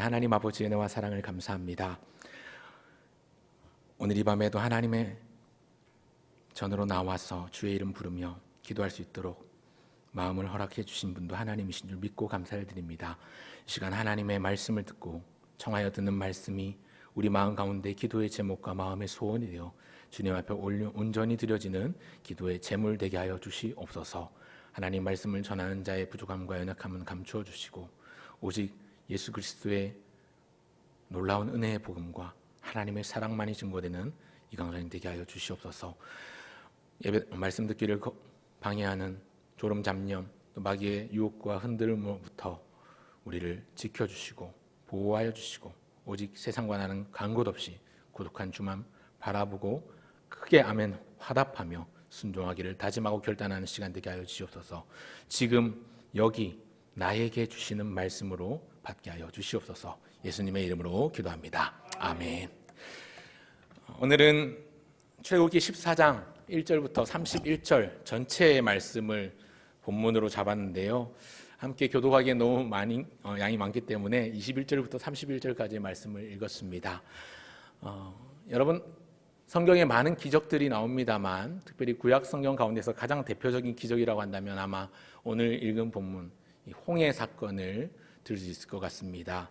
하나님 아버지의 은혜와 사랑을 감사합니다. 오늘 이 밤에도 하나님의 전으로 나와서 주의 이름 부르며 기도할 수 있도록 마음을 허락해 주신 분도 하나님이신 줄 믿고 감사를 드립니다. 이 시간 하나님의 말씀을 듣고 청하여 듣는 말씀이 우리 마음 가운데 기도의 제목과 마음의 소원이 되어 주님 앞에 온전히 드려지는 기도의 제물 되게 하여 주시옵소서. 하나님 말씀을 전하는 자의 부족함과 연약함은 감추어 주시고 오직 예수 그리스도의 놀라운 은혜의 복음과 하나님의 사랑만이 증거되는 이 강단이 되게 하여 주시옵소서. 예배 말씀 듣기를 방해하는 졸음 잡념 또 마귀의 유혹과 흔들림으로부터 우리를 지켜주시고 보호하여 주시고 오직 세상과 나는 간 곳 없이 고독한 주만 바라보고 크게 아멘 화답하며 순종하기를 다짐하고 결단하는 시간 되게 하여 주시옵소서. 지금 여기 나에게 주시는 말씀으로 받게 하여 주시옵소서. 예수님의 이름으로 기도합니다. 아멘. 오늘은 출애굽기 14장 1절부터 31절 전체의 말씀을 본문으로 잡았는데요. 함께 교독하기에 너무 양이 많기 때문에 21절부터 31절까지의 말씀을 읽었습니다. 여러분 성경에 많은 기적들이 나옵니다만 특별히 구약 성경 가운데서 가장 대표적인 기적이라고 한다면 아마 오늘 읽은 본문 이 홍해 사건을 들을 수 있을 것 같습니다.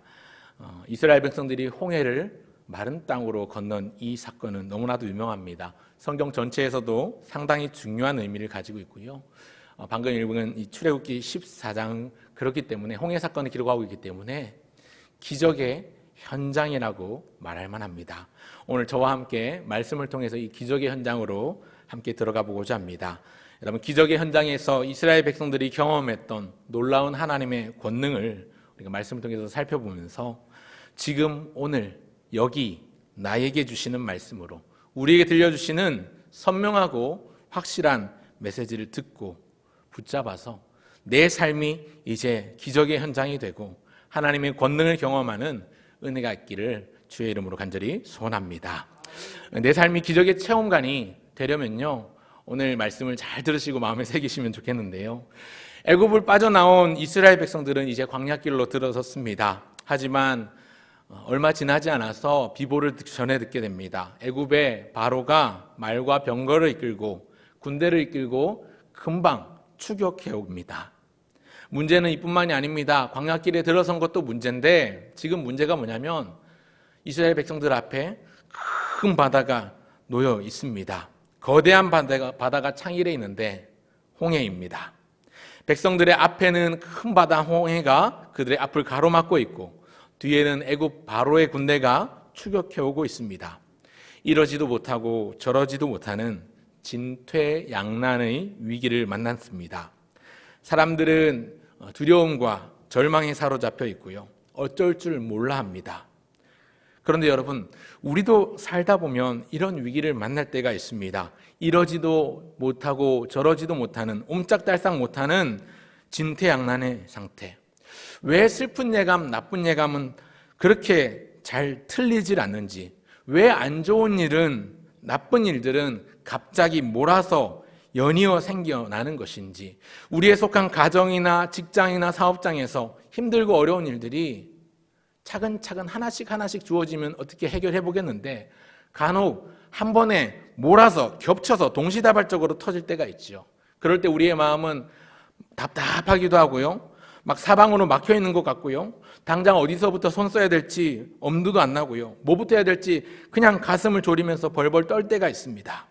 이스라엘 백성들이 홍해를 마른 땅으로 건넌 이 사건은 너무나도 유명합니다. 성경 전체에서도 상당히 중요한 의미를 가지고 있고요. 방금 읽은 이 출애굽기 14장 그렇기 때문에 홍해 사건을 기록하고 있기 때문에 기적의 현장이라고 말할 만합니다. 오늘 저와 함께 말씀을 통해서 이 기적의 현장으로 함께 들어가 보고자 합니다. 여러분 기적의 현장에서 이스라엘 백성들이 경험했던 놀라운 하나님의 권능을 우리가 말씀을 통해서 살펴보면서 지금 오늘 여기 나에게 주시는 말씀으로 우리에게 들려주시는 선명하고 확실한 메시지를 듣고 붙잡아서 내 삶이 이제 기적의 현장이 되고 하나님의 권능을 경험하는 은혜가 있기를 주의 이름으로 간절히 소원합니다. 내 삶이 기적의 체험관이 되려면요 오늘 말씀을 잘 들으시고 마음에 새기시면 좋겠는데요. 애굽을 빠져나온 이스라엘 백성들은 이제 광야길로 들어섰습니다. 하지만 얼마 지나지 않아서 비보를 전해 듣게 됩니다. 애굽의 바로가 말과 병거를 이끌고 군대를 이끌고 금방 추격해 옵니다. 문제는 이뿐만이 아닙니다. 광야길에 들어선 것도 문제인데 지금 문제가 뭐냐면 이스라엘 백성들 앞에 큰 바다가 놓여 있습니다. 거대한 바다가 창일해 있는데 홍해입니다. 백성들의 앞에는 큰 바다 홍해가 그들의 앞을 가로막고 있고 뒤에는 애굽 바로의 군대가 추격해 오고 있습니다. 이러지도 못하고 저러지도 못하는 진퇴양난의 위기를 만났습니다. 사람들은 두려움과 절망에 사로잡혀 있고요. 어쩔 줄 몰라 합니다. 그런데 여러분, 우리도 살다 보면 이런 위기를 만날 때가 있습니다. 이러지도 못하고 저러지도 못하는 옴짝달싹 못하는 진퇴양난의 상태. 왜 슬픈 예감, 나쁜 예감은 그렇게 잘 틀리질 않는지, 왜 안 좋은 일은, 나쁜 일들은 갑자기 몰아서 연이어 생겨나는 것인지, 우리에 속한 가정이나 직장이나 사업장에서 힘들고 어려운 일들이 차근차근 하나씩 주어지면 어떻게 해결해 보겠는데 간혹 한 번에 몰아서 겹쳐서 동시다발적으로 터질 때가 있죠. 그럴 때 우리의 마음은 답답하기도 하고요. 막 사방으로 막혀 있는 것 같고요. 당장 어디서부터 손 써야 될지 엄두도 안 나고요. 뭐부터 해야 될지 그냥 가슴을 졸이면서 벌벌 떨 때가 있습니다.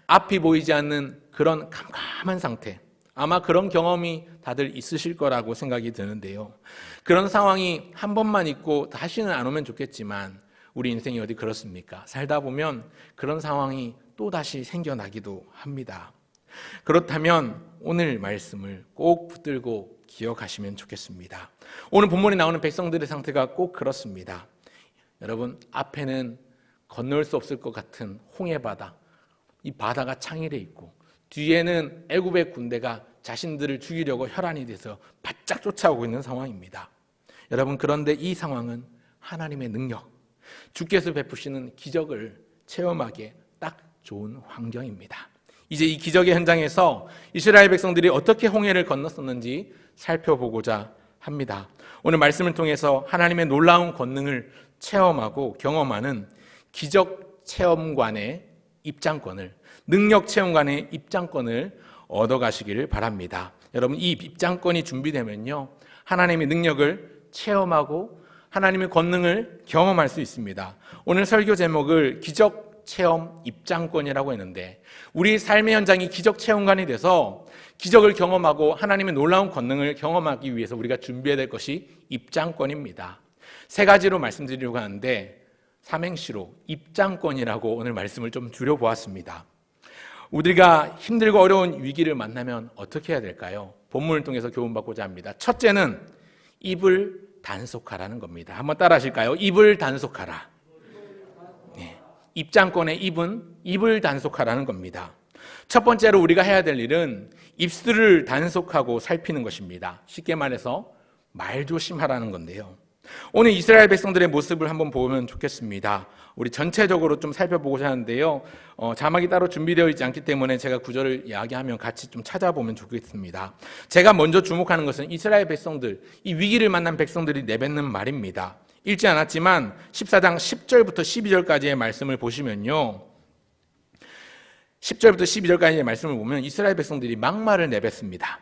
앞이 보이지 않는 그런 캄캄한 상태. 아마 그런 경험이 다들 있으실 거라고 생각이 드는데요. 그런 상황이 한 번만 있고 다시는 안 오면 좋겠지만 우리 인생이 어디 그렇습니까? 살다 보면 그런 상황이 또 다시 생겨나기도 합니다. 그렇다면 오늘 말씀을 꼭 붙들고 기억하시면 좋겠습니다. 오늘 본문에 나오는 백성들의 상태가 꼭 그렇습니다. 여러분, 앞에는 건널 수 없을 것 같은 홍해바다, 이 바다가 창일해 있고 뒤에는 애굽의 군대가 자신들을 죽이려고 혈안이 돼서 바짝 쫓아오고 있는 상황입니다. 여러분, 그런데 이 상황은 하나님의 능력, 주께서 베푸시는 기적을 체험하기에 딱 좋은 환경입니다. 이제 이 기적의 현장에서 이스라엘 백성들이 어떻게 홍해를 건넜었는지 살펴보고자 합니다. 오늘 말씀을 통해서 하나님의 놀라운 권능을 체험하고 경험하는 기적 체험관의 입장권을, 능력 체험관의 입장권을 얻어가시기를 바랍니다. 여러분, 이 입장권이 준비되면요, 하나님의 능력을 체험하고 하나님의 권능을 경험할 수 있습니다. 오늘 설교 제목을 기적 체험 입장권이라고 했는데, 우리 삶의 현장이 기적 체험관이 돼서 기적을 경험하고 하나님의 놀라운 권능을 경험하기 위해서 우리가 준비해야 될 것이 입장권입니다. 세 가지로 말씀드리려고 하는데, 삼행시로 입장권이라고 오늘 말씀을 좀 줄여보았습니다. 우리가 힘들고 어려운 위기를 만나면 어떻게 해야 될까요? 본문을 통해서 교훈받고자 합니다. 첫째는 입을 단속하라는 겁니다. 한번 따라 하실까요? 입을 단속하라. 네. 입장권의 입을 단속하라는 겁니다. 첫 번째로 우리가 해야 될 일은 입술을 단속하고 살피는 것입니다. 쉽게 말해서 말조심하라는 건데요. 오늘 이스라엘 백성들의 모습을 한번 보면 좋겠습니다. 우리 전체적으로 좀 살펴보고자 하는데요. 자막이 따로 준비되어 있지 않기 때문에 제가 구절을 이야기하면 같이 좀 찾아보면 좋겠습니다. 제가 먼저 주목하는 것은 이스라엘 백성들, 이 위기를 만난 백성들이 내뱉는 말입니다. 읽지 않았지만 14장 10절부터 12절까지의 말씀을 보시면요, 10절부터 12절까지의 말씀을 보면 이스라엘 백성들이 막말을 내뱉습니다.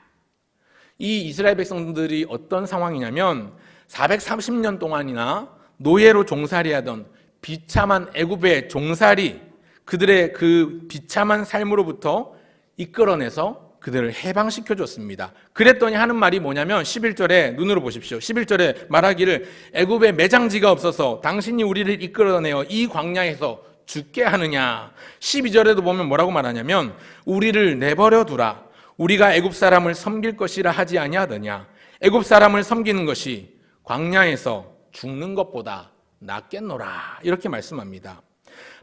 이 이스라엘 백성들이 어떤 상황이냐면 430년 동안이나 노예로 종살이하던 비참한 애굽의 종살이, 그들의 그 비참한 삶으로부터 이끌어내서 그들을 해방시켜줬습니다. 그랬더니 하는 말이 뭐냐면 11절에 눈으로 보십시오. 11절에 말하기를 애굽에 매장지가 없어서 당신이 우리를 이끌어내어 이 광야에서 죽게 하느냐. 12절에도 보면 뭐라고 말하냐면 우리를 내버려 두라. 우리가 애굽 사람을 섬길 것이라 하지 아니하더냐. 애굽 사람을 섬기는 것이 광야에서 죽는 것보다 낫겠노라. 이렇게 말씀합니다.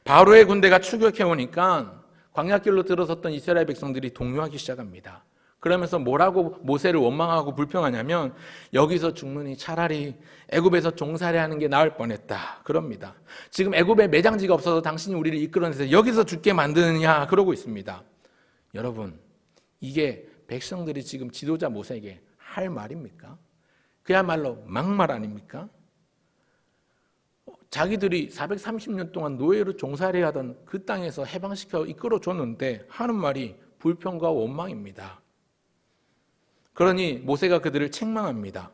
바로의 군대가 추격해 오니까 광야길로 들어섰던 이스라엘 백성들이 동요하기 시작합니다. 그러면서 뭐라고 모세를 원망하고 불평하냐면 여기서 죽느니 차라리 애굽에서 종살이하는 게 나을 뻔했다. 그럽니다. 지금 애굽에 매장지가 없어서 당신이 우리를 이끌어내서 여기서 죽게 만드느냐 그러고 있습니다. 여러분, 이게 백성들이 지금 지도자 모세에게 할 말입니까? 그야말로 막말 아닙니까? 자기들이 430년 동안 노예로 종살이하던 그 땅에서 해방시켜 이끌어줬는데 하는 말이 불평과 원망입니다. 그러니 모세가 그들을 책망합니다.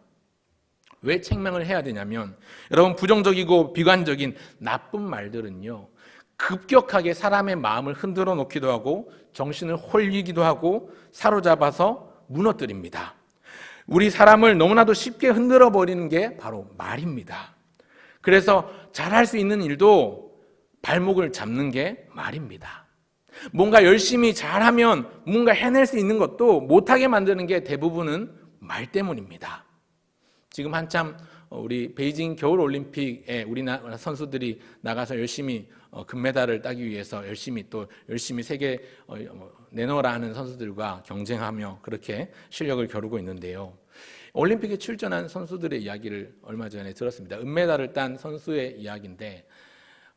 왜 책망을 해야 되냐면, 여러분, 부정적이고 비관적인 나쁜 말들은요, 급격하게 사람의 마음을 흔들어 놓기도 하고 정신을 홀리기도 하고 사로잡아서 무너뜨립니다. 우리 사람을 너무나도 쉽게 흔들어 버리는 게 바로 말입니다. 그래서 잘할 수 있는 일도 발목을 잡는 게 말입니다. 뭔가 열심히 잘하면 뭔가 해낼 수 있는 것도 못하게 만드는 게 대부분은 말 때문입니다. 지금 한참 우리 베이징 겨울올림픽에 우리나라 선수들이 나가서 열심히 금메달을 따기 위해서 열심히 세계 내놓으라 하는 선수들과 경쟁하며 그렇게 실력을 겨루고 있는데요. 올림픽에 출전한 선수들의 이야기를 얼마 전에 들었습니다. 은메달을 딴 선수의 이야기인데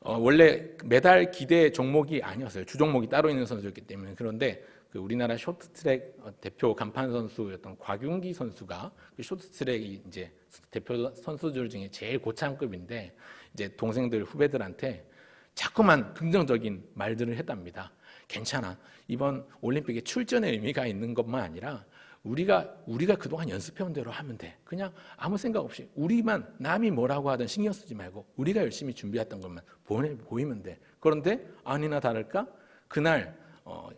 원래 메달 기대 종목이 아니었어요. 주종목이 따로 있는 선수였기 때문에. 그런데 그 우리나라 쇼트트랙 대표 간판 선수였던 곽윤기 선수가 그 쇼트트랙이 이제 대표 선수들 중에 제일 고참급인데 이제 동생들 후배들한테 자꾸만 긍정적인 말들을 했답니다. 괜찮아. 이번 올림픽에 출전의 의미가 있는 것만 아니라 우리가 그동안 연습해온 대로 하면 돼. 그냥 아무 생각 없이 우리만 남이 뭐라고 하든 신경 쓰지 말고 우리가 열심히 준비했던 것만 보이면 돼. 그런데 아니나 다를까 그날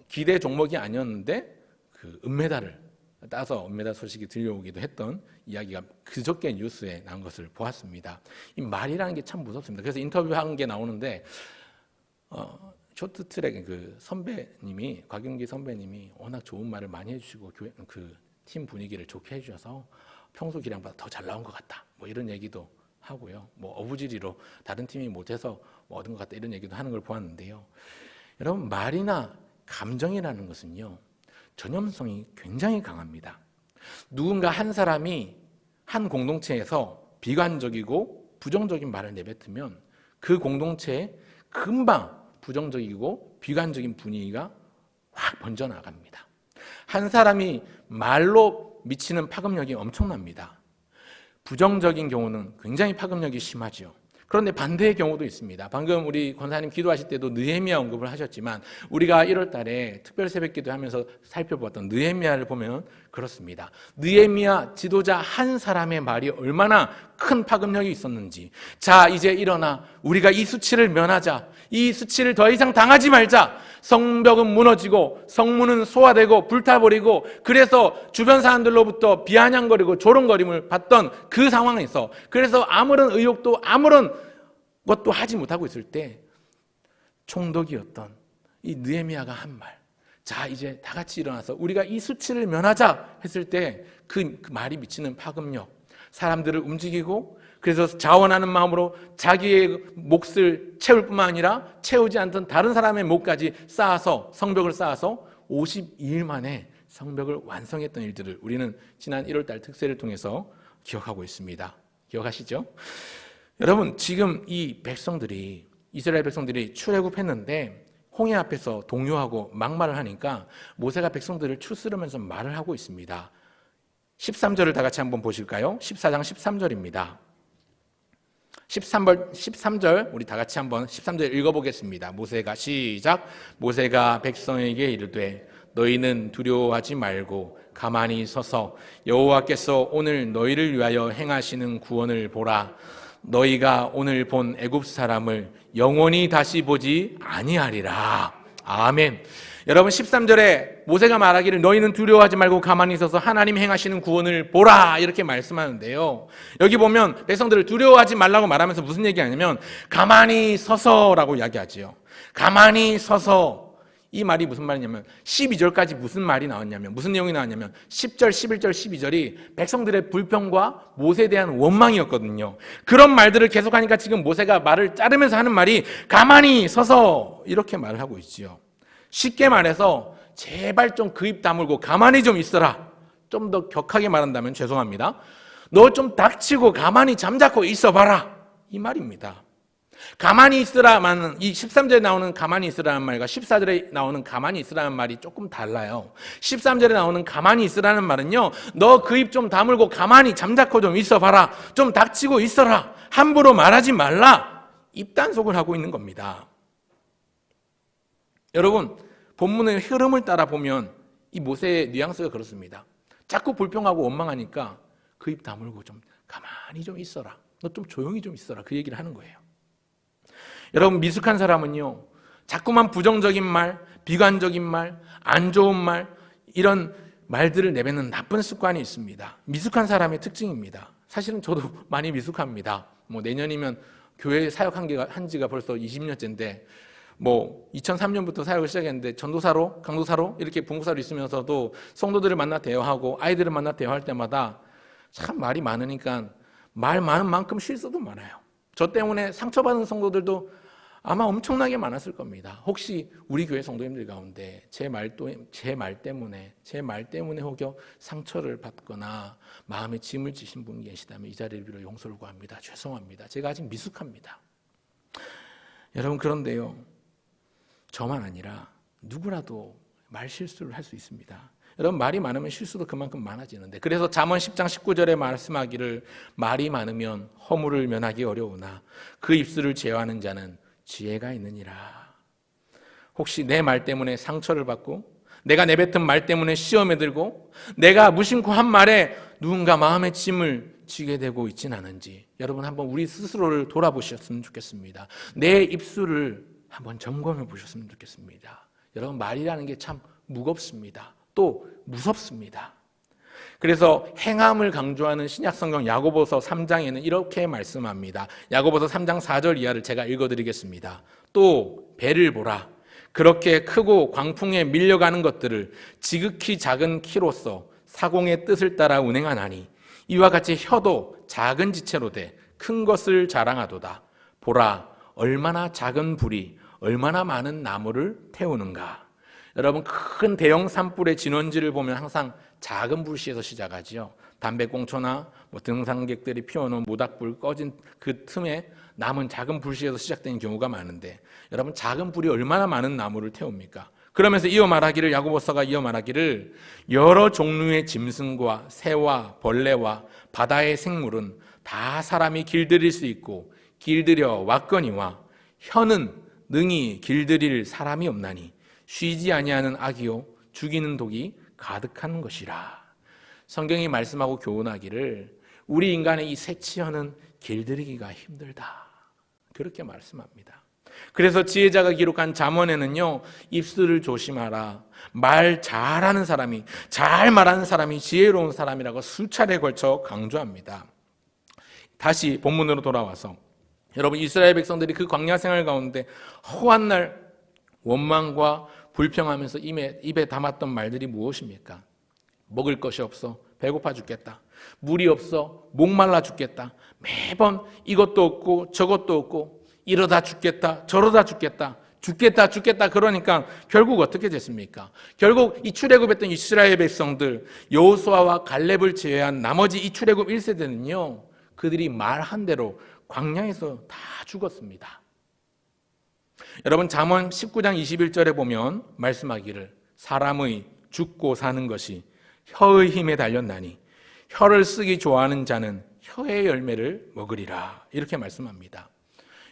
기대 종목이 아니었는데 그 은메달을 따서 은메달 소식이 들려오기도 했던 이야기가 그저께 뉴스에 나온 것을 보았습니다. 이 말이라는 게 참 무섭습니다. 그래서 인터뷰한 게 나오는데 쇼트트랙 그 선배님이 곽윤기 선배님이 워낙 좋은 말을 많이 해주시고 그 팀 분위기를 좋게 해주셔서 평소 기량보다 더 잘 나온 것 같다. 뭐 이런 얘기도 하고요. 뭐 어부지리로 다른 팀이 못해서 뭐 얻은 것 같다 이런 얘기도 하는 걸 보았는데요. 여러분, 말이나 감정이라는 것은요, 전염성이 굉장히 강합니다. 누군가 한 사람이 한 공동체에서 비관적이고 부정적인 말을 내뱉으면 그 공동체에 금방 부정적이고 비관적인 분위기가 확 번져나갑니다. 한 사람이 말로 미치는 파급력이 엄청납니다. 부정적인 경우는 굉장히 파급력이 심하죠. 그런데 반대의 경우도 있습니다. 방금 우리 권사님 기도하실 때도 느헤미야 언급을 하셨지만 우리가 1월 달에 특별 새벽 기도하면서 살펴보았던 느헤미야를 보면 그렇습니다. 느헤미야 지도자 한 사람의 말이 얼마나 큰 파급력이 있었는지. 자, 이제 일어나 우리가 이 수치를 면하자. 이 수치를 더 이상 당하지 말자. 성벽은 무너지고 성문은 소화되고 불타버리고 그래서 주변 사람들로부터 비아냥거리고 조롱거림을 받던 그 상황에서 그래서 아무런 의욕도 아무런 것도 하지 못하고 있을 때 총독이었던 이 느헤미야가 한 말, 자 이제 다 같이 일어나서 우리가 이 수치를 면하자 했을 때 그 말이 미치는 파급력, 사람들을 움직이고 그래서 자원하는 마음으로 자기의 몫을 채울 뿐만 아니라 채우지 않던 다른 사람의 몫까지 쌓아서 성벽을 쌓아서 52일 만에 성벽을 완성했던 일들을 우리는 지난 1월달 특세를 통해서 기억하고 있습니다. 기억하시죠? 여러분 지금 이 백성들이 이스라엘 백성들이 출애굽했는데 홍해 앞에서 동요하고 막말을 하니까 모세가 백성들을 추스르면서 말을 하고 있습니다. 13절을 다 같이 한번 보실까요? 14장 13절입니다. 13절 우리 다 같이 한번 13절 읽어보겠습니다. 모세가 시작. 모세가 백성에게 이르되 너희는 두려워하지 말고 가만히 서서 여호와께서 오늘 너희를 위하여 행하시는 구원을 보라. 너희가 오늘 본 애굽 사람을 영원히 다시 보지 아니하리라. 아멘. 여러분 13절에 모세가 말하기를 너희는 두려워하지 말고 가만히 서서 하나님 행하시는 구원을 보라 이렇게 말씀하는데요. 여기 보면 백성들을 두려워하지 말라고 말하면서 무슨 얘기하냐면 가만히 서서라고 이야기하지요. 가만히 서서. 이 말이 무슨 말이냐면 12절까지 무슨 말이 나왔냐면 무슨 내용이 나왔냐면 10절, 11절, 12절이 백성들의 불평과 모세에 대한 원망이었거든요. 그런 말들을 계속하니까 지금 모세가 말을 자르면서 하는 말이 가만히 서서 이렇게 말을 하고 있지요. 쉽게 말해서 제발 좀 그 입 다물고 가만히 좀 있어라. 좀 더 격하게 말한다면 죄송합니다. 너 좀 닥치고 가만히 잠자코 있어봐라. 이 말입니다. 가만히 있으라만 이 13절에 나오는 가만히 있으라는 말과 14절에 나오는 가만히 있으라는 말이 조금 달라요. 13절에 나오는 가만히 있으라는 말은요. 너 그 입 좀 다물고 가만히 잠자코 좀 있어봐라. 좀 닥치고 있어라. 함부로 말하지 말라. 입단속을 하고 있는 겁니다. 여러분 본문의 흐름을 따라 보면 이 모세의 뉘앙스가 그렇습니다. 자꾸 불평하고 원망하니까 그 입 다물고 좀 가만히 좀 있어라. 너 좀 조용히 좀 있어라. 그 얘기를 하는 거예요. 여러분 미숙한 사람은요 자꾸만 부정적인 말, 비관적인 말, 안 좋은 말 이런 말들을 내뱉는 나쁜 습관이 있습니다. 미숙한 사람의 특징입니다. 사실은 저도 많이 미숙합니다. 내년이면 교회 사역한 지가 벌써 20년째인데 2003년부터 사역을 시작했는데 전도사로, 강도사로 이렇게 봉사로 있으면서도 성도들을 만나 대화하고 아이들을 만나 대화할 때마다 참 말이 많으니까 말 많은 만큼 실수도 많아요. 저 때문에 상처받은 성도들도 아마 엄청나게 많았을 겁니다. 혹시 우리 교회 성도님들 가운데 제 말 때문에 혹여 상처를 받거나 마음에 짐을 지신 분이 계시다면 이 자리를 빌어 용서를 구합니다. 죄송합니다. 제가 아직 미숙합니다. 여러분 그런데요. 저만 아니라 누구라도 말 실수를 할 수 있습니다. 여러분 말이 많으면 실수도 그만큼 많아지는데 그래서 잠언 10장 19절에 말씀하기를 말이 많으면 허물을 면하기 어려우나 그 입술을 제어하는 자는 지혜가 있느니라. 혹시 내 말 때문에 상처를 받고 내가 내뱉은 말 때문에 시험에 들고 내가 무심코 한 말에 누군가 마음의 짐을 지게 되고 있진 않은지 여러분 한번 우리 스스로를 돌아보셨으면 좋겠습니다. 내 입술을 한번 점검해 보셨으면 좋겠습니다. 여러분 말이라는 게 참 무겁습니다. 또 무섭습니다. 그래서 행함을 강조하는 신약성경 야고보서 3장에는 이렇게 말씀합니다. 야고보서 3장 4절 이하를 제가 읽어드리겠습니다. 또 배를 보라. 그렇게 크고 광풍에 밀려가는 것들을 지극히 작은 키로서 사공의 뜻을 따라 운행하나니 이와 같이 혀도 작은 지체로 돼 큰 것을 자랑하도다. 보라 얼마나 작은 불이 얼마나 많은 나무를 태우는가. 여러분 큰 대형 산불의 진원지를 보면 항상 작은 불씨에서 시작하지요. 담배꽁초나 등산객들이 피워놓은 모닥불 꺼진 그 틈에 남은 작은 불씨에서 시작되는 경우가 많은데 여러분 작은 불이 얼마나 많은 나무를 태웁니까? 그러면서 이어 말하기를, 야고보서가 이어 말하기를 여러 종류의 짐승과 새와 벌레와 바다의 생물은 다 사람이 길들일 수 있고 길들여 왔거니와 혀는 능히 길들일 사람이 없나니 쉬지 아니하는 악이요 죽이는 독이 가득한 것이라. 성경이 말씀하고 교훈하기를 우리 인간의 이 새치혀는 길들이기가 힘들다, 그렇게 말씀합니다. 그래서 지혜자가 기록한 잠언에는요, 입술을 조심하라, 말 잘하는 사람이, 잘 말하는 사람이 지혜로운 사람이라고 수차례 걸쳐 강조합니다. 다시 본문으로 돌아와서 여러분, 이스라엘 백성들이 그 광야 생활 가운데 허한 날 원망과 불평하면서 입에 담았던 말들이 무엇입니까? 먹을 것이 없어 배고파 죽겠다, 물이 없어 목말라 죽겠다, 매번 이것도 없고 저것도 없고 이러다 죽겠다 저러다 죽겠다, 죽겠다 그러니까 결국 어떻게 됐습니까? 결국 이 출애굽했던 이스라엘 백성들, 여호수아와 갈렙을 제외한 나머지 이 출애굽 1세대는요 그들이 말한 대로 광야에서 다 죽었습니다. 여러분, 잠언 19장 21절에 보면 말씀하기를 사람의 죽고 사는 것이 혀의 힘에 달렸나니 혀를 쓰기 좋아하는 자는 혀의 열매를 먹으리라, 이렇게 말씀합니다.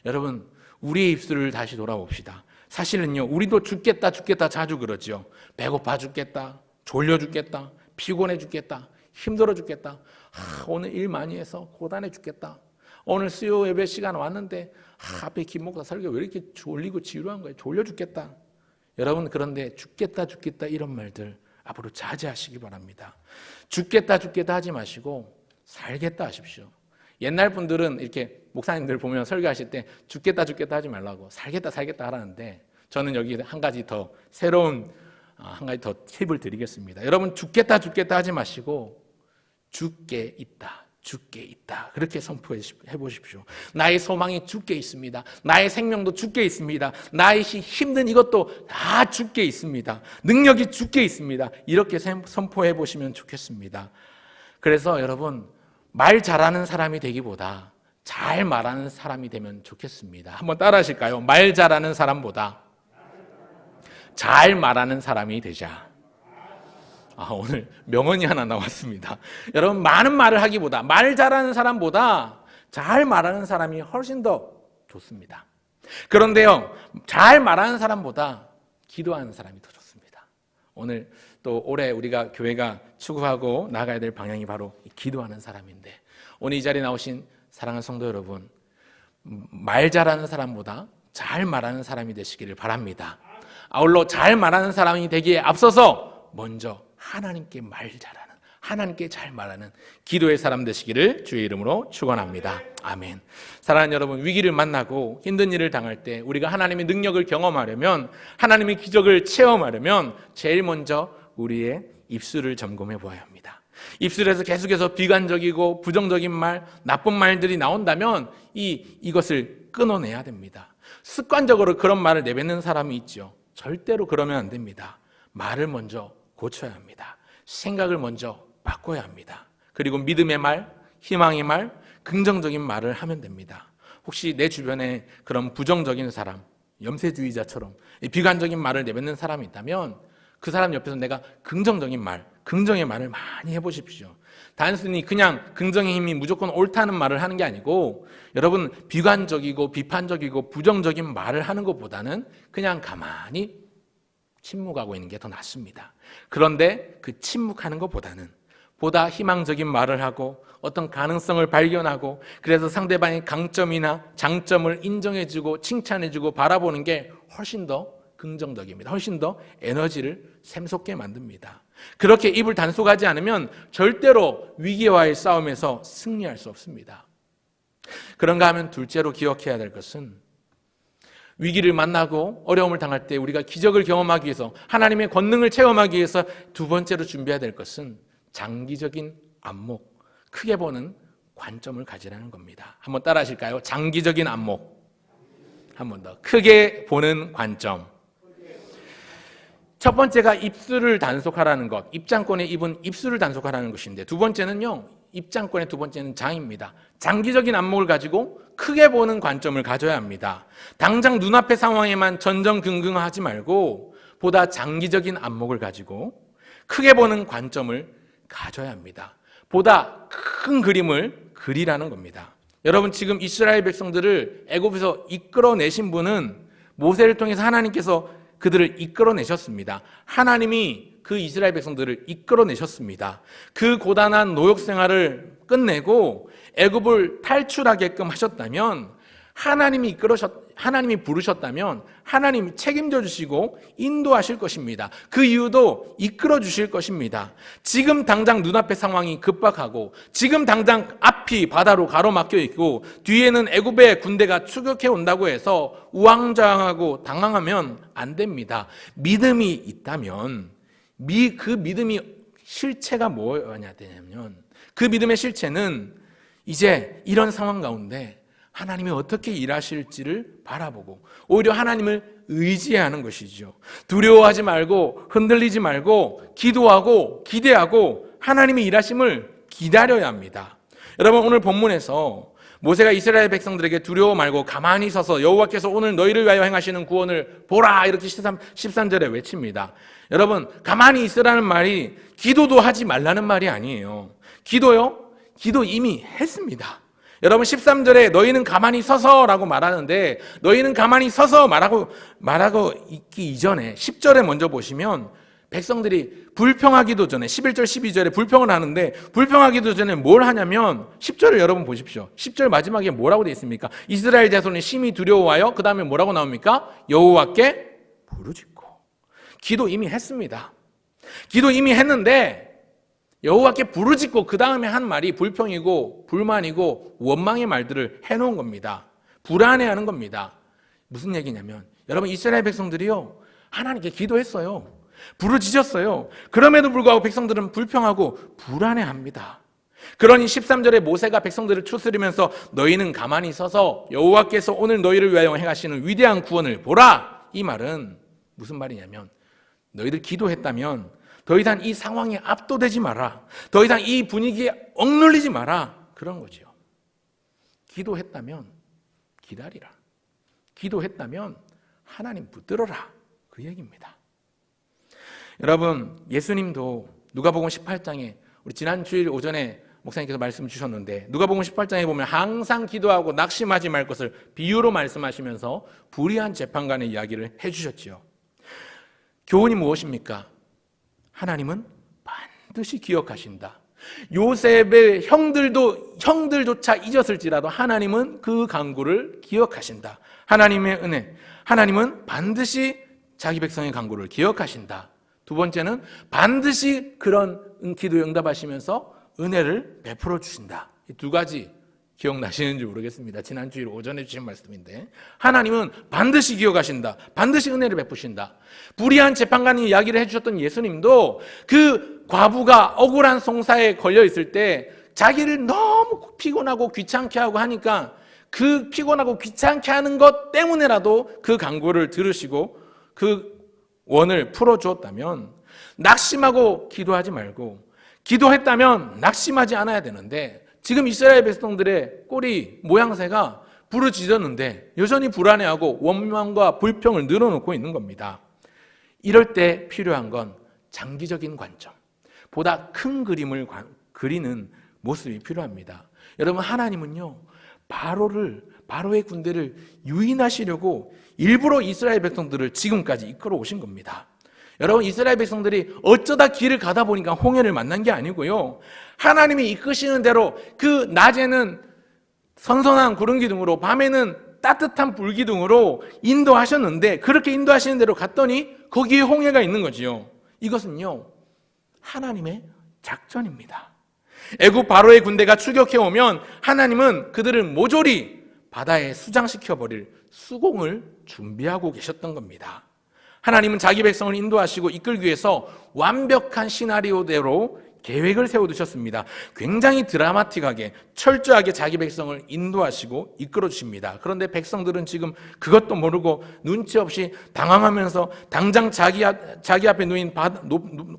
여러분, 우리의 입술을 다시 돌아봅시다. 사실은요, 우리도 죽겠다 자주 그러죠. 배고파 죽겠다, 졸려 죽겠다, 피곤해 죽겠다, 힘들어 죽겠다, 오늘 일 많이 해서 고단해 죽겠다, 오늘 수요 예배 시간 왔는데 앞에 김 목사 설교 왜 이렇게 졸리고 지루한 거예요, 졸려 죽겠다. 여러분, 그런데 죽겠다 이런 말들 앞으로 자제하시기 바랍니다. 죽겠다 하지 마시고 살겠다 하십시오. 옛날 분들은 이렇게 목사님들 보면 설교하실 때 죽겠다 하지 말라고 살겠다 하라는데, 저는 여기 한 가지 더 새로운 한 가지 더 팁을 드리겠습니다. 여러분, 죽겠다 하지 마시고 죽게 있다 그렇게 선포해 보십시오. 나의 소망이 죽게 있습니다. 나의 생명도 죽게 있습니다. 나의 힘든 이것도 다 죽게 있습니다. 능력이 죽게 있습니다. 이렇게 선포해 보시면 좋겠습니다. 그래서 여러분, 말 잘하는 사람이 되기보다 잘 말하는 사람이 되면 좋겠습니다. 한번 따라 하실까요? 말 잘하는 사람보다 잘 말하는 사람이 되자. 오늘 명언이 하나 나왔습니다. 여러분, 많은 말을 하기보다 말 잘하는 사람보다 잘 말하는 사람이 훨씬 더 좋습니다. 그런데요, 잘 말하는 사람보다 기도하는 사람이 더 좋습니다. 오늘 또 올해 우리가 교회가 추구하고 나가야 될 방향이 바로 기도하는 사람인데, 오늘 이 자리에 나오신 사랑하는 성도 여러분, 말 잘하는 사람보다 잘 말하는 사람이 되시기를 바랍니다. 아울러 잘 말하는 사람이 되기에 앞서서 먼저 하나님께 하나님께 잘 말하는 기도의 사람 되시기를 주의 이름으로 축원합니다. 아멘. 사랑하는 여러분, 위기를 만나고 힘든 일을 당할 때 우리가 하나님의 능력을 경험하려면, 하나님의 기적을 체험하려면 제일 먼저 우리의 입술을 점검해 보아야 합니다. 입술에서 계속해서 비관적이고 부정적인 말, 나쁜 말들이 나온다면 이것을 끊어내야 됩니다. 습관적으로 그런 말을 내뱉는 사람이 있죠. 절대로 그러면 안 됩니다. 말을 먼저 고쳐야 합니다. 생각을 먼저 바꿔야 합니다. 그리고 믿음의 말, 희망의 말, 긍정적인 말을 하면 됩니다. 혹시 내 주변에 그런 부정적인 사람, 염세주의자처럼 비관적인 말을 내뱉는 사람이 있다면 그 사람 옆에서 내가 긍정적인 말, 긍정의 말을 많이 해보십시오. 단순히 그냥 긍정의 힘이 무조건 옳다는 말을 하는 게 아니고, 여러분, 비관적이고 비판적이고 부정적인 말을 하는 것보다는 그냥 가만히 침묵하고 있는 게 더 낫습니다. 그런데 그 침묵하는 것보다는 보다 희망적인 말을 하고 어떤 가능성을 발견하고, 그래서 상대방의 강점이나 장점을 인정해주고 칭찬해주고 바라보는 게 훨씬 더 긍정적입니다. 훨씬 더 에너지를 샘솟게 만듭니다. 그렇게 입을 단속하지 않으면 절대로 위기와의 싸움에서 승리할 수 없습니다. 그런가 하면 둘째로 기억해야 될 것은, 위기를 만나고 어려움을 당할 때 우리가 기적을 경험하기 위해서, 하나님의 권능을 체험하기 위해서 두 번째로 준비해야 될 것은 장기적인 안목, 크게 보는 관점을 가지라는 겁니다. 한번 따라 하실까요? 장기적인 안목. 한 번 더. 크게 보는 관점. 첫 번째가 입술을 단속하라는 것, 입장권의 입은 입술을 단속하라는 것인데, 두 번째는요, 입장권의 두 번째는 장입니다. 장기적인 안목을 가지고 크게 보는 관점을 가져야 합니다. 당장 눈앞의 상황에만 전전긍긍하지 말고 보다 장기적인 안목을 가지고 크게 보는 관점을 가져야 합니다. 보다 큰 그림을 그리라는 겁니다. 여러분, 지금 이스라엘 백성들을 애굽에서 이끌어내신 분은 모세를 통해서 하나님께서 그들을 이끌어내셨습니다. 하나님이 그 이스라엘 백성들을 이끌어내셨습니다. 그 고단한 노역 생활을 끝내고 애굽을 탈출하게끔 하셨다면, 하나님이 부르셨다면 하나님이 책임져 주시고 인도하실 것입니다. 그 이유도 이끌어 주실 것입니다. 지금 당장 눈앞의 상황이 급박하고 지금 당장 앞이 바다로 가로막혀 있고 뒤에는 애굽의 군대가 추격해 온다고 해서 우왕좌왕하고 당황하면 안 됩니다. 믿음이 있다면 그 믿음이 실체가 뭐여야 되냐면, 그 믿음의 실체는 이제 이런 상황 가운데 하나님이 어떻게 일하실지를 바라보고 오히려 하나님을 의지하는 것이죠. 두려워하지 말고 흔들리지 말고 기도하고 기대하고 하나님의 일하심을 기다려야 합니다. 여러분, 오늘 본문에서 모세가 이스라엘 백성들에게 두려워 말고 가만히 서서 여호와께서 오늘 너희를 위하여 행하시는 구원을 보라, 이렇게 13절에 외칩니다. 여러분, 가만히 있으라는 말이 기도도 하지 말라는 말이 아니에요. 기도요? 기도 이미 했습니다. 여러분, 13절에 너희는 가만히 서서라고 말하는데, 너희는 가만히 서서 말하고 있기 이전에 10절에 먼저 보시면 백성들이 불평하기도 전에 11절 12절에 불평을 하는데, 불평하기도 전에 뭘 하냐면 10절을 여러분 보십시오. 10절 마지막에 뭐라고 되어 있습니까? 이스라엘 자손이 심히 두려워하여, 그 다음에 뭐라고 나옵니까? 여호와께 부르짖고. 기도 이미 했습니다. 기도 이미 했는데 여호와께 부르짖고 그 다음에 한 말이 불평이고 불만이고 원망의 말들을 해놓은 겁니다. 불안해하는 겁니다. 무슨 얘기냐면, 여러분, 이스라엘 백성들이요, 하나님께 기도했어요. 부르짖었어요. 그럼에도 불구하고 백성들은 불평하고 불안해합니다. 그러니 13절에 모세가 백성들을 추스리면서 너희는 가만히 서서 여호와께서 오늘 너희를 위하여 행하시는 위대한 구원을 보라, 이 말은 무슨 말이냐면, 너희들 기도했다면 더 이상 이 상황에 압도되지 마라, 더 이상 이 분위기에 억눌리지 마라, 그런 거죠. 기도했다면 기다리라, 기도했다면 하나님 붙들어라, 그 얘기입니다. 여러분, 예수님도 누가복음 18장에, 우리 지난 주일 오전에 목사님께서 말씀 주셨는데, 누가복음 18장에 보면 항상 기도하고 낙심하지 말 것을 비유로 말씀하시면서 불의한 재판관의 이야기를 해주셨죠. 교훈이 무엇입니까? 하나님은 반드시 기억하신다. 요셉의 형들조차 잊었을지라도 하나님은 그 간구를 기억하신다. 하나님의 은혜, 하나님은 반드시 자기 백성의 간구를 기억하신다. 두 번째는 반드시 그런 기도에 응답하시면서 은혜를 베풀어 주신다. 이 두 가지 기억나시는지 모르겠습니다. 지난 주일 오전에 주신 말씀인데, 하나님은 반드시 기억하신다, 반드시 은혜를 베푸신다. 불의한 재판관이 이야기를 해주셨던 예수님도 그 과부가 억울한 송사에 걸려 있을 때 자기를 너무 피곤하고 귀찮게 하고 하니까 그 피곤하고 귀찮게 하는 것 때문에라도 그 간구를 들으시고 그 원을 풀어주었다면, 낙심하고 기도하지 말고 기도했다면 낙심하지 않아야 되는데, 지금 이스라엘 백성들의 꼬리 모양새가 부르짖었는데 여전히 불안해하고 원망과 불평을 늘어놓고 있는 겁니다. 이럴 때 필요한 건 장기적인 관점, 보다 큰 그림을 그리는 모습이 필요합니다. 여러분, 하나님은요, 바로의 군대를 유인하시려고 일부러 이스라엘 백성들을 지금까지 이끌어 오신 겁니다. 여러분, 이스라엘 백성들이 어쩌다 길을 가다 보니까 홍해를 만난 게 아니고요, 하나님이 이끄시는 대로 그 낮에는 선선한 구름 기둥으로, 밤에는 따뜻한 불 기둥으로 인도하셨는데, 그렇게 인도하시는 대로 갔더니 거기에 홍해가 있는 거지요. 이것은요, 하나님의 작전입니다. 애굽 바로의 군대가 추격해 오면 하나님은 그들을 모조리 바다에 수장시켜버릴 수공을 준비하고 계셨던 겁니다. 하나님은 자기 백성을 인도하시고 이끌기 위해서 완벽한 시나리오대로 계획을 세워두셨습니다. 굉장히 드라마틱하게 철저하게 자기 백성을 인도하시고 이끌어 주십니다. 그런데 백성들은 지금 그것도 모르고 눈치 없이 당황하면서 당장 자기 앞에 놓인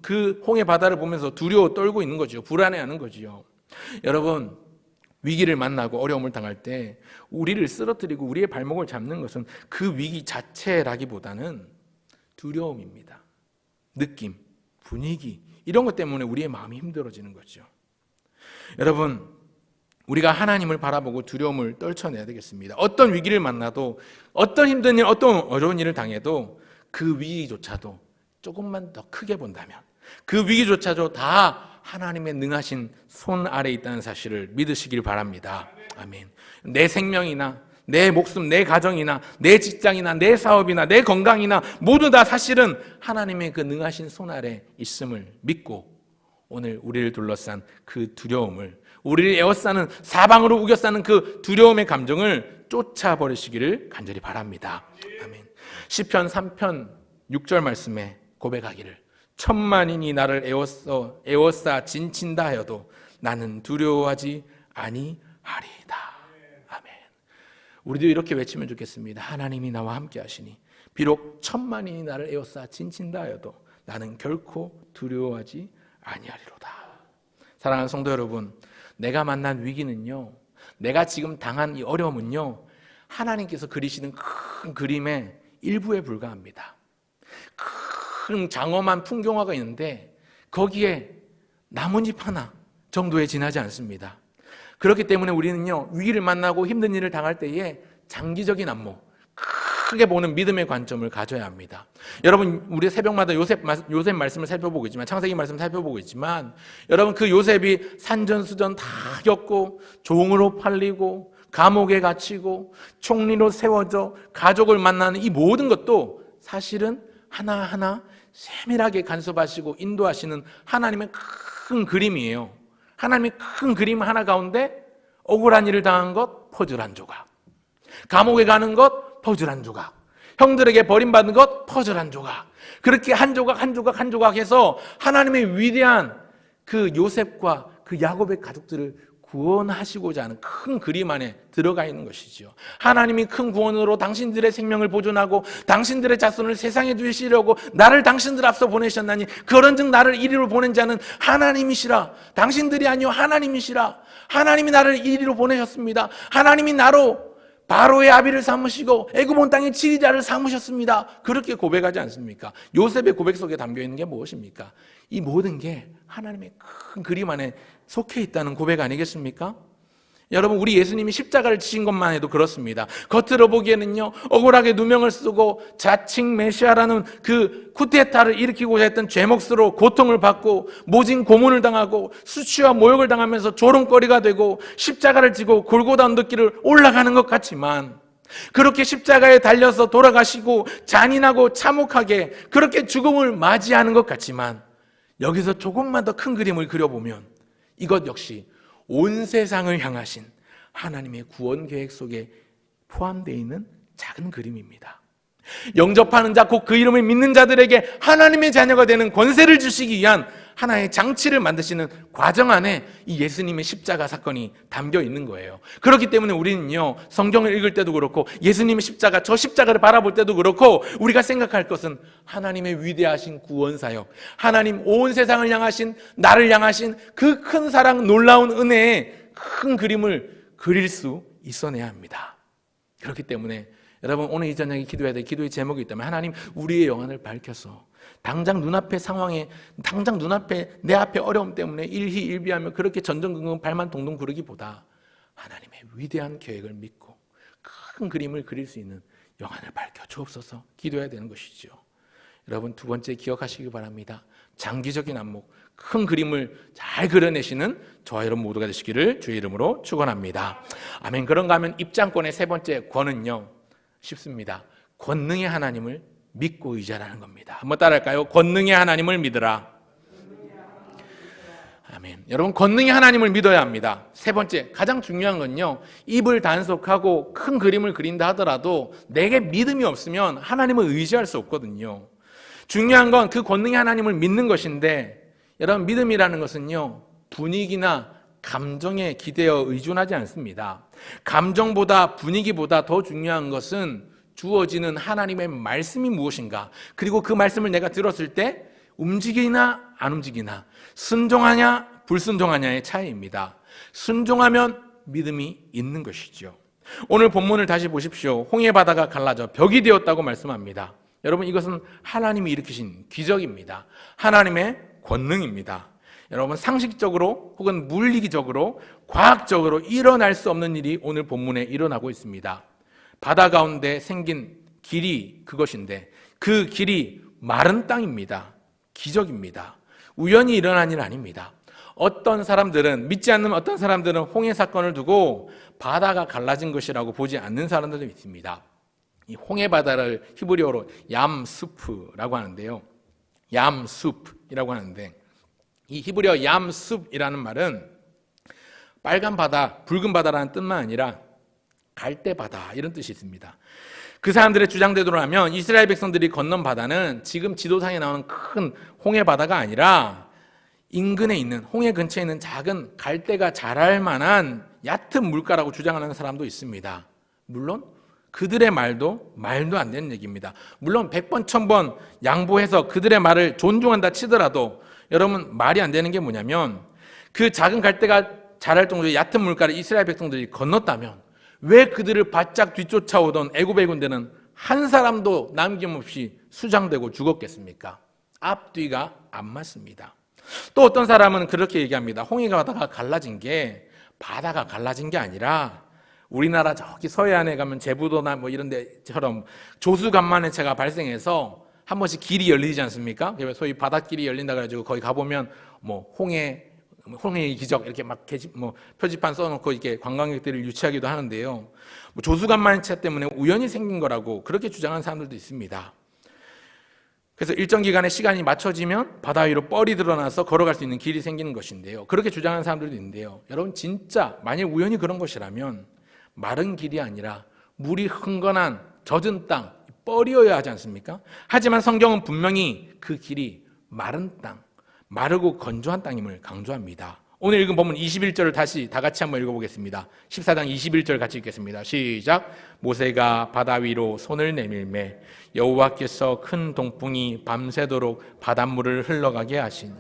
그 홍해 바다를 보면서 두려워 떨고 있는 거죠. 불안해하는 거지요. 여러분, 위기를 만나고 어려움을 당할 때 우리를 쓰러뜨리고 우리의 발목을 잡는 것은 그 위기 자체라기보다는 두려움입니다. 느낌, 분위기 이런 것 때문에 우리의 마음이 힘들어지는 거죠. 여러분, 우리가 하나님을 바라보고 두려움을 떨쳐내야 되겠습니다. 어떤 위기를 만나도, 어떤 힘든 일, 어떤 어려운 일을 당해도 그 위기조차도 조금만 더 크게 본다면 그 위기조차도 다 하나님의 능하신 손 아래 있다는 사실을 믿으시길 바랍니다. 아멘. 내 생명이나 내 목숨, 내 가정이나 내 직장이나 내 사업이나 내 건강이나 모두 다 사실은 하나님의 그 능하신 손 아래 있음을 믿고 오늘 우리를 둘러싼 그 두려움을, 우리를 에워싸는, 사방으로 우겨싸는 그 두려움의 감정을 쫓아버리시기를 간절히 바랍니다. 아멘. 시편 3편 6절 말씀에 고백하기를 천만인이 나를 에워싸 진친다 하여도 나는 두려워하지 아니하리이다. 아멘. 우리도 이렇게 외치면 좋겠습니다. 하나님이 나와 함께 하시니 비록 천만인이 나를 에워싸 진친다 하여도 나는 결코 두려워하지 아니하리로다. 사랑하는 성도 여러분, 내가 만난 위기는요, 내가 지금 당한 이 어려움은요, 하나님께서 그리시는 큰 그림의 일부에 불과합니다. 큰 장엄한 풍경화가 있는데 거기에 나뭇잎 하나 정도에 지나지 않습니다. 그렇기 때문에 우리는요, 위기를 만나고 힘든 일을 당할 때에 장기적인 안목, 크게 보는 믿음의 관점을 가져야 합니다. 여러분, 우리 새벽마다 요셉 말씀을 살펴보고 있지만, 창세기 말씀을 살펴보고 있지만, 여러분, 그 요셉이 산전수전 다 겪고 종으로 팔리고 감옥에 갇히고 총리로 세워져 가족을 만나는 이 모든 것도 사실은 하나하나 세밀하게 간섭하시고 인도하시는 하나님의 큰 그림이에요. 하나님의 큰 그림 하나 가운데 억울한 일을 당한 것 퍼즐 한 조각, 감옥에 가는 것 퍼즐 한 조각, 형들에게 버림받은 것 퍼즐 한 조각, 그렇게 한 조각 한 조각 한 조각 해서 하나님의 위대한 그 요셉과 그 야곱의 가족들을 구원하시고자 하는 큰 그림 안에 들어가 있는 것이죠. 하나님이 큰 구원으로 당신들의 생명을 보존하고 당신들의 자손을 세상에 주시려고 나를 당신들 앞서 보내셨나니 그런즉 나를 이리로 보낸 자는 하나님이시라. 당신들이 아니요 하나님이시라. 하나님이 나를 이리로 보내셨습니다. 하나님이 나로 바로의 아비를 삼으시고 애굽 온 땅의 지리자를 삼으셨습니다. 그렇게 고백하지 않습니까? 요셉의 고백 속에 담겨있는 게 무엇입니까? 이 모든 게 하나님의 큰 그림 안에 속해 있다는 고백 아니겠습니까? 여러분, 우리 예수님이 십자가를 지신 것만 해도 그렇습니다. 겉으로 보기에는요, 억울하게 누명을 쓰고 자칭 메시아라는 그 쿠데타를 일으키고자 했던 죄목으로 고통을 받고 모진 고문을 당하고 수치와 모욕을 당하면서 조롱거리가 되고 십자가를 지고 골고다 언덕길을 올라가는 것 같지만, 그렇게 십자가에 달려서 돌아가시고 잔인하고 참혹하게 그렇게 죽음을 맞이하는 것 같지만, 여기서 조금만 더 큰 그림을 그려보면 이것 역시 온 세상을 향하신 하나님의 구원 계획 속에 포함되어 있는 작은 그림입니다. 영접하는 자, 곧 그 이름을 믿는 자들에게 하나님의 자녀가 되는 권세를 주시기 위한 하나의 장치를 만드시는 과정 안에 이 예수님의 십자가 사건이 담겨 있는 거예요. 그렇기 때문에 우리는요, 성경을 읽을 때도 그렇고 예수님의 십자가, 저 십자가를 바라볼 때도 그렇고 우리가 생각할 것은 하나님의 위대하신 구원 사역, 하나님 온 세상을 향하신, 나를 향하신 그 큰 사랑, 놀라운 은혜의 큰 그림을 그릴 수 있어내야 합니다. 그렇기 때문에 여러분, 오늘 이 저녁에 기도해야 될 기도의 제목이 있다면, 하나님 우리의 영안을 밝혀서 당장 눈앞의 상황에, 당장 눈앞에 내 앞에 어려움 때문에 일희일비하며 그렇게 전전긍긍 발만 동동 구르기보다 하나님의 위대한 계획을 믿고 큰 그림을 그릴 수 있는 영안을 밝혀 주옵소서 기도해야 되는 것이죠. 여러분, 두 번째 기억하시기 바랍니다. 장기적인 안목, 큰 그림을 잘 그려내시는 저와 여러분 모두가 되시기를 주의 이름으로 축원합니다. 아멘. 그런가 하면 입장권의 세 번째 권은요, 쉽습니다. 권능의 하나님을 믿고 의지하라는 겁니다. 한번 따라할까요? 권능의 하나님을 믿으라. 아멘. 여러분, 권능의 하나님을 믿어야 합니다. 세 번째, 가장 중요한 건요, 입을 단속하고 큰 그림을 그린다 하더라도 내게 믿음이 없으면 하나님을 의지할 수 없거든요. 중요한 건 그 권능의 하나님을 믿는 것인데, 여러분, 믿음이라는 것은요, 분위기나 감정에 기대어 의존하지 않습니다. 감정보다 분위기보다 더 중요한 것은 주어지는 하나님의 말씀이 무엇인가, 그리고 그 말씀을 내가 들었을 때 움직이나 안 움직이나, 순종하냐 불순종하냐의 차이입니다. 순종하면 믿음이 있는 것이죠. 오늘 본문을 다시 보십시오. 홍해 바다가 갈라져 벽이 되었다고 말씀합니다. 여러분, 이것은 하나님이 일으키신 기적입니다. 하나님의 권능입니다. 여러분, 상식적으로 혹은 물리적으로 과학적으로 일어날 수 없는 일이 오늘 본문에 일어나고 있습니다. 바다 가운데 생긴 길이 그것인데 그 길이 마른 땅입니다. 기적입니다. 우연히 일어난 일 아닙니다. 어떤 사람들은, 믿지 않는 어떤 사람들은 홍해 사건을 두고 바다가 갈라진 것이라고 보지 않는 사람들도 있습니다. 이 홍해 바다를 히브리어로 얌수프라고 하는데요. 얌숲이라고 하는데, 이 히브리어 얌숲이라는 말은 빨간 바다, 붉은 바다라는 뜻만 아니라 갈대 바다 이런 뜻이 있습니다. 그 사람들의 주장대로라면 이스라엘 백성들이 건넌 바다는 지금 지도상에 나오는 큰 홍해 바다가 아니라 인근에 있는, 홍해 근처에 있는 작은 갈대가 자랄 만한 얕은 물가라고 주장하는 사람도 있습니다. 물론 그들의 말도 안 되는 얘기입니다. 물론 100번 1000번 양보해서 그들의 말을 존중한다 치더라도 여러분, 말이 안 되는 게 뭐냐면 그 작은 갈대가 자랄 정도의 얕은 물가를 이스라엘 백성들이 건넜다면 왜 그들을 바짝 뒤쫓아오던 애굽의 군대는 한 사람도 남김없이 수장되고 죽었겠습니까? 앞뒤가 안 맞습니다. 또 어떤 사람은 그렇게 얘기합니다. 홍해 바다가 갈라진 게 바다가 갈라진 게 아니라 우리나라 저기 서해안에 가면 제부도나 뭐 이런 데처럼 조수간만해체가 발생해서 한 번씩 길이 열리지 않습니까? 소위 바닷길이 열린다 그래가지고 거기 가보면 뭐 홍해의 기적 이렇게 막 표지판 써놓고 이렇게 관광객들을 유치하기도 하는데요. 뭐 조수간만차 때문에 우연히 생긴 거라고 그렇게 주장하는 사람들도 있습니다. 그래서 일정 기간의 시간이 맞춰지면 바다 위로 뻘이 드러나서 걸어갈 수 있는 길이 생기는 것인데요. 그렇게 주장하는 사람들도 있는데요. 여러분, 진짜 만약 우연히 그런 것이라면 마른 길이 아니라 물이 흥건한 젖은 땅, 뻘이어야 하지 않습니까? 하지만 성경은 분명히 그 길이 마른 땅, 마르고 건조한 땅임을 강조합니다. 오늘 읽은 본문 21절을 다시 다 같이 한번 읽어보겠습니다. 14장 21절 같이 읽겠습니다. 시작. 모세가 바다 위로 손을 내밀매 여호와께서 큰 동풍이 밤새도록 바닷물을 흘러가게 하시니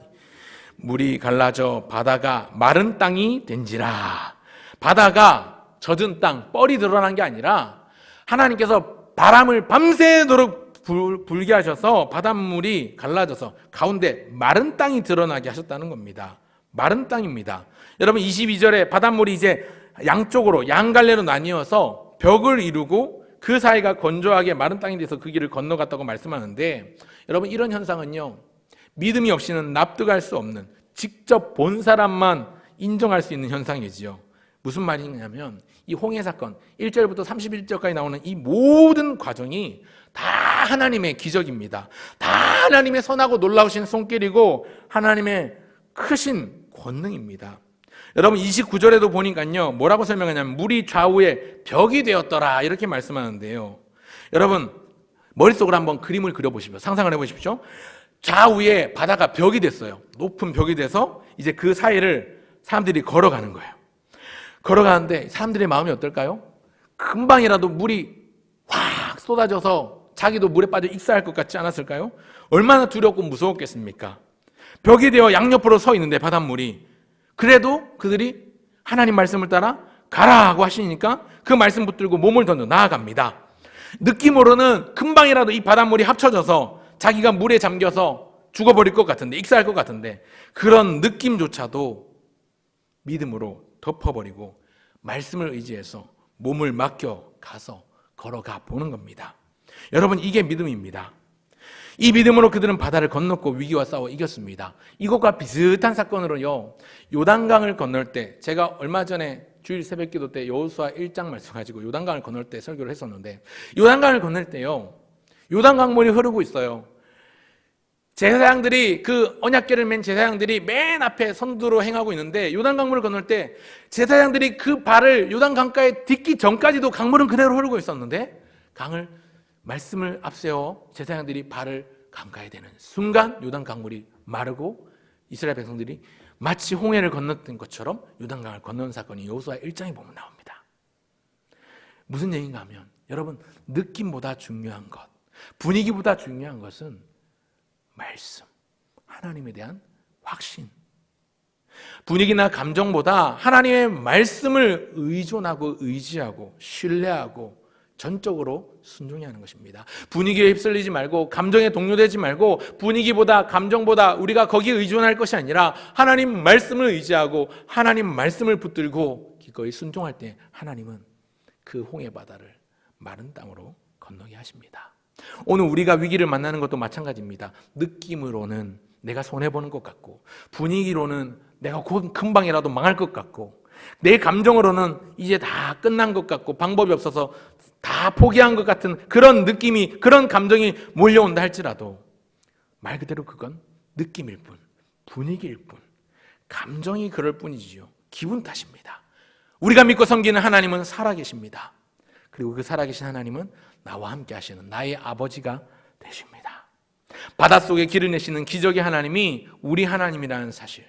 물이 갈라져 바다가 마른 땅이 된지라. 바다가 젖은 땅, 뻘이 드러난 게 아니라 하나님께서 바람을 밤새도록 불게 하셔서 바닷물이 갈라져서 가운데 마른 땅이 드러나게 하셨다는 겁니다. 마른 땅입니다. 여러분, 22절에 바닷물이 이제 양쪽으로 양갈래로 나뉘어서 벽을 이루고 그 사이가 건조하게 마른 땅이 돼서 그 길을 건너갔다고 말씀하는데, 여러분, 이런 현상은요, 믿음이 없이는 납득할 수 없는, 직접 본 사람만 인정할 수 있는 현상이지요. 무슨 말이냐면 이 홍해 사건 1절부터 31절까지 나오는 이 모든 과정이 다 하나님의 기적입니다. 다 하나님의 선하고 놀라우신 손길이고 하나님의 크신 권능입니다. 여러분, 29절에도 보니까요, 뭐라고 설명하냐면 물이 좌우에 벽이 되었더라 이렇게 말씀하는데요. 여러분, 머릿속으로 한번 그림을 그려보십시오. 상상을 해보십시오. 좌우에 바다가 벽이 됐어요. 높은 벽이 돼서 이제 그 사이를 사람들이 걸어가는 거예요. 걸어가는데 사람들의 마음이 어떨까요? 금방이라도 물이 확 쏟아져서 자기도 물에 빠져 익사할 것 같지 않았을까요? 얼마나 두렵고 무서웠겠습니까? 벽이 되어 양옆으로 서 있는데 바닷물이, 그래도 그들이 하나님 말씀을 따라 가라 하고 하시니까 그 말씀 붙들고 몸을 던져 나아갑니다. 느낌으로는 금방이라도 이 바닷물이 합쳐져서 자기가 물에 잠겨서 죽어버릴 것 같은데, 익사할 것 같은데, 그런 느낌조차도 믿음으로 덮어버리고 말씀을 의지해서 몸을 맡겨 가서 걸어가 보는 겁니다. 여러분, 이게 믿음입니다. 이 믿음으로 그들은 바다를 건넜고 위기와 싸워 이겼습니다. 이것과 비슷한 사건으로요, 요단강을 건널 때, 제가 얼마 전에 주일 새벽기도 때 여호수아 1장 말씀 가지고 요단강을 건널 때 설교를 했었는데, 요단강을 건널 때요, 요단강물이 흐르고 있어요. 제사장들이, 그 언약궤를 맨 제사장들이 맨 앞에 선두로 행하고 있는데, 요단강물을 건널 때 제사장들이 그 발을 요단강가에 딛기 전까지도 강물은 그대로 흐르고 있었는데, 말씀을 앞세워 제사장들이 발을 감가야 되는 순간 요단강물이 마르고 이스라엘 백성들이 마치 홍해를 건넜던 것처럼 요단강을 건너는 사건이 여호수아 1장에 보면 나옵니다. 무슨 얘기인가 하면, 여러분, 느낌보다 중요한 것, 분위기보다 중요한 것은 말씀, 하나님에 대한 확신. 분위기나 감정보다 하나님의 말씀을 의존하고 의지하고 신뢰하고 전적으로 순종해야 하는 것입니다. 분위기에 휩쓸리지 말고 감정에 동요되지 말고 분위기보다 감정보다 우리가 거기에 의존할 것이 아니라 하나님 말씀을 의지하고 하나님 말씀을 붙들고 기꺼이 순종할 때 하나님은 그 홍해 바다를 마른 땅으로 건너게 하십니다. 오늘 우리가 위기를 만나는 것도 마찬가지입니다. 느낌으로는 내가 손해보는 것 같고 분위기로는 내가 금방이라도 망할 것 같고 내 감정으로는 이제 다 끝난 것 같고 방법이 없어서 다 포기한 것 같은 그런 느낌이, 그런 감정이 몰려온다 할지라도 말 그대로 그건 느낌일 뿐, 분위기일 뿐, 감정이 그럴 뿐이지요. 기분 탓입니다. 우리가 믿고 섬기는 하나님은 살아계십니다. 그리고 그 살아계신 하나님은 나와 함께 하시는 나의 아버지가 되십니다. 바닷속에 길을 내시는 기적의 하나님이 우리 하나님이라는 사실,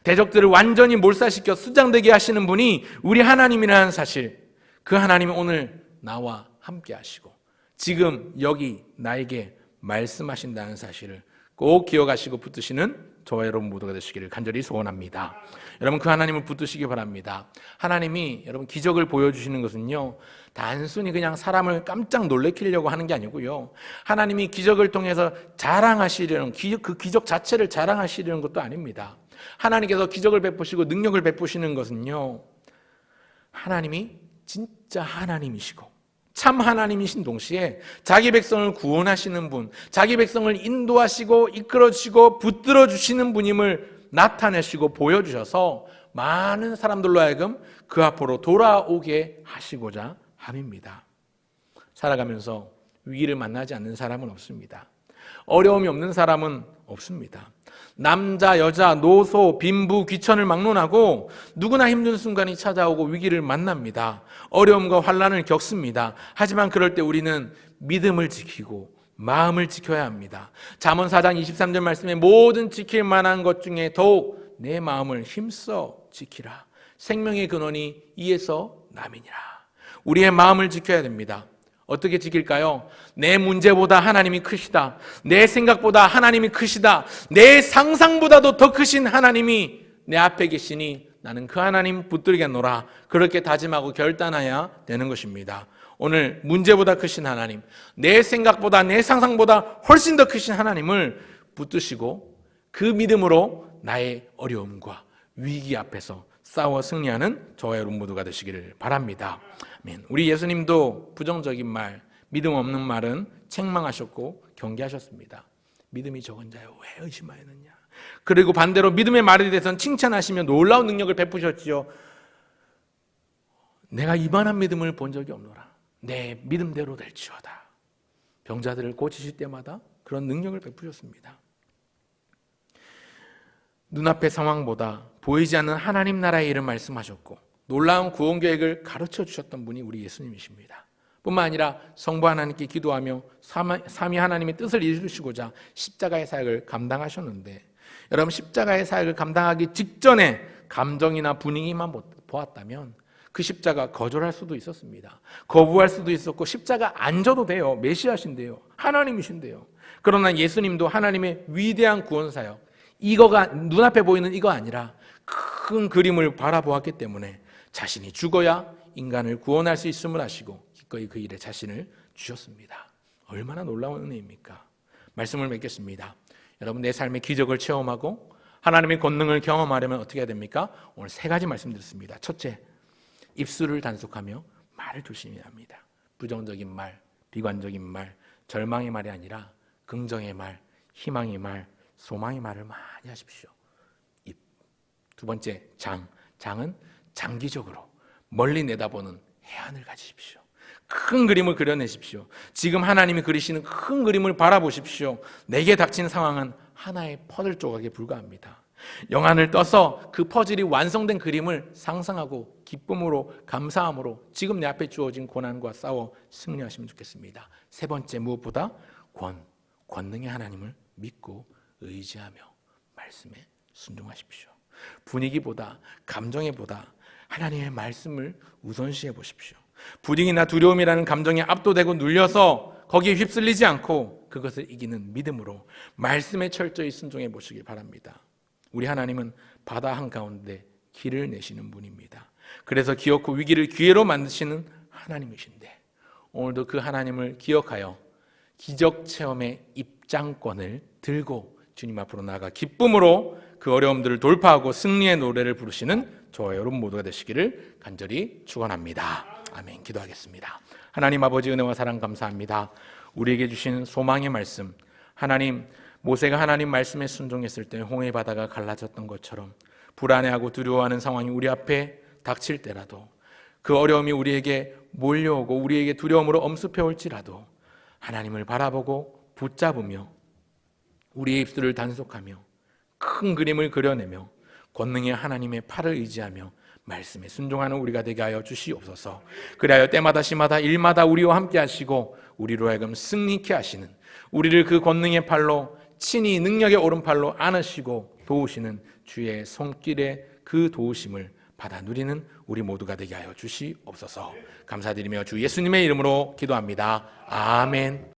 대적들을 완전히 몰살시켜 수장되게 하시는 분이 우리 하나님이라는 사실, 그 하나님이 오늘 나와 함께 하시고 지금 여기 나에게 말씀하신다는 사실을 꼭 기억하시고 붙드시는 저와 여러분 모두가 되시기를 간절히 소원합니다. 여러분 그 하나님을 붙드시기 바랍니다. 하나님이 여러분 기적을 보여주시는 것은요 단순히 그냥 사람을 깜짝 놀래키려고 하는 게 아니고요, 하나님이 기적을 통해서 자랑하시려는 그 기적 자체를 자랑하시려는 것도 아닙니다. 하나님께서 기적을 베푸시고 능력을 베푸시는 것은요 하나님이 진짜 하나님이시고 참 하나님이신 동시에 자기 백성을 구원하시는 분, 자기 백성을 인도하시고 이끌어주시고 붙들어 주시는 분임을 나타내시고 보여주셔서 많은 사람들로 하여금 그 앞으로 돌아오게 하시고자 함입니다. 살아가면서 위기를 만나지 않는 사람은 없습니다. 어려움이 없는 사람은 없습니다. 남자, 여자, 노소, 빈부, 귀천을 막론하고 누구나 힘든 순간이 찾아오고 위기를 만납니다. 어려움과 환난을 겪습니다. 하지만 그럴 때 우리는 믿음을 지키고 마음을 지켜야 합니다. 잠언 4장 23절 말씀에 모든 지킬 만한 것 중에 더욱 내 마음을 힘써 지키라. 생명의 근원이 이에서 남이니라. 우리의 마음을 지켜야 됩니다. 어떻게 지킬까요? 내 문제보다 하나님이 크시다. 내 생각보다 하나님이 크시다. 내 상상보다도 더 크신 하나님이 내 앞에 계시니 나는 그 하나님 붙들겠노라. 그렇게 다짐하고 결단해야 되는 것입니다. 오늘 문제보다 크신 하나님, 내 생각보다 내 상상보다 훨씬 더 크신 하나님을 붙드시고 그 믿음으로 나의 어려움과 위기 앞에서 싸워 승리하는 저와 여러분 모두가 되시기를 바랍니다. 아멘. 우리 예수님도 부정적인 말, 믿음 없는 말은 책망하셨고 경계하셨습니다. 믿음이 적은 자여 왜 의심하였느냐. 그리고 반대로 믿음의 말에 대해서는 칭찬하시며 놀라운 능력을 베푸셨지요. 내가 이만한 믿음을 본 적이 없노라. 내 믿음대로 될지어다. 병자들을 고치실 때마다 그런 능력을 베푸셨습니다. 눈앞의 상황보다 보이지 않는 하나님 나라의 일을 말씀하셨고 놀라운 구원 계획을 가르쳐 주셨던 분이 우리 예수님이십니다. 뿐만 아니라 성부 하나님께 기도하며 삼위 하나님의 뜻을 이루시고자 십자가의 사역을 감당하셨는데, 여러분 십자가의 사역을 감당하기 직전에 감정이나 분위기만 보았다면 그 십자가 거절할 수도 있었습니다. 거부할 수도 있었고 십자가 안 져도 돼요. 메시아신데요. 하나님이신데요. 그러나 예수님도 하나님의 위대한 구원 사역, 이거가 눈앞에 보이는 이거 아니라 큰 그림을 바라보았기 때문에 자신이 죽어야 인간을 구원할 수 있음을 아시고 기꺼이 그 일에 자신을 주셨습니다. 얼마나 놀라운 은혜입니까? 말씀을 맺겠습니다. 여러분 내 삶의 기적을 체험하고 하나님의 권능을 경험하려면 어떻게 해야 됩니까? 오늘 세 가지 말씀드렸습니다. 첫째, 입술을 단속하며 말을 조심해야 합니다. 부정적인 말, 비관적인 말, 절망의 말이 아니라 긍정의 말, 희망의 말, 소망의 말을 많이 하십시오. 입. 두 번째, 장은 장기적으로 멀리 내다보는 해안을 가지십시오. 큰 그림을 그려내십시오. 지금 하나님이 그리시는 큰 그림을 바라보십시오. 내게 닥친 상황은 하나의 퍼즐 조각에 불과합니다. 영안을 떠서 그 퍼즐이 완성된 그림을 상상하고 기쁨으로 감사함으로 지금 내 앞에 주어진 고난과 싸워 승리하시면 좋겠습니다. 세 번째, 무엇보다 권능의 하나님을 믿고 의지하며 말씀에 순종하십시오. 분위기보다 감정보다 하나님의 말씀을 우선시해 보십시오. 불행이나 두려움이라는 감정에 압도되고 눌려서 거기에 휩쓸리지 않고 그것을 이기는 믿음으로 말씀에 철저히 순종해 보시길 바랍니다. 우리 하나님은 바다 한가운데 길을 내시는 분입니다. 그래서 기어코 위기를 기회로 만드시는 하나님이신데 오늘도 그 하나님을 기억하여 기적 체험의 입장권을 들고 주님 앞으로 나아가 기쁨으로 그 어려움들을 돌파하고 승리의 노래를 부르시는 저와 여러분 모두가 되시기를 간절히 축원합니다. 아멘. 기도하겠습니다. 하나님 아버지 은혜와 사랑 감사합니다. 우리에게 주신 소망의 말씀, 하나님, 모세가 하나님 말씀에 순종했을 때 홍해 바다가 갈라졌던 것처럼 불안해하고 두려워하는 상황이 우리 앞에 닥칠 때라도, 그 어려움이 우리에게 몰려오고 우리에게 두려움으로 엄습해 올지라도 하나님을 바라보고 붙잡으며 우리의 입술을 단속하며 큰 그림을 그려내며 권능의 하나님의 팔을 의지하며 말씀에 순종하는 우리가 되게 하여 주시옵소서. 그리하여 때마다 시마다 일마다 우리와 함께 하시고 우리로 하여금 승리케 하시는, 우리를 그 권능의 팔로 친히 능력의 오른팔로 안으시고 도우시는 주의 손길의 그 도우심을 받아 누리는 우리 모두가 되게 하여 주시옵소서. 감사드리며 주 예수님의 이름으로 기도합니다. 아멘.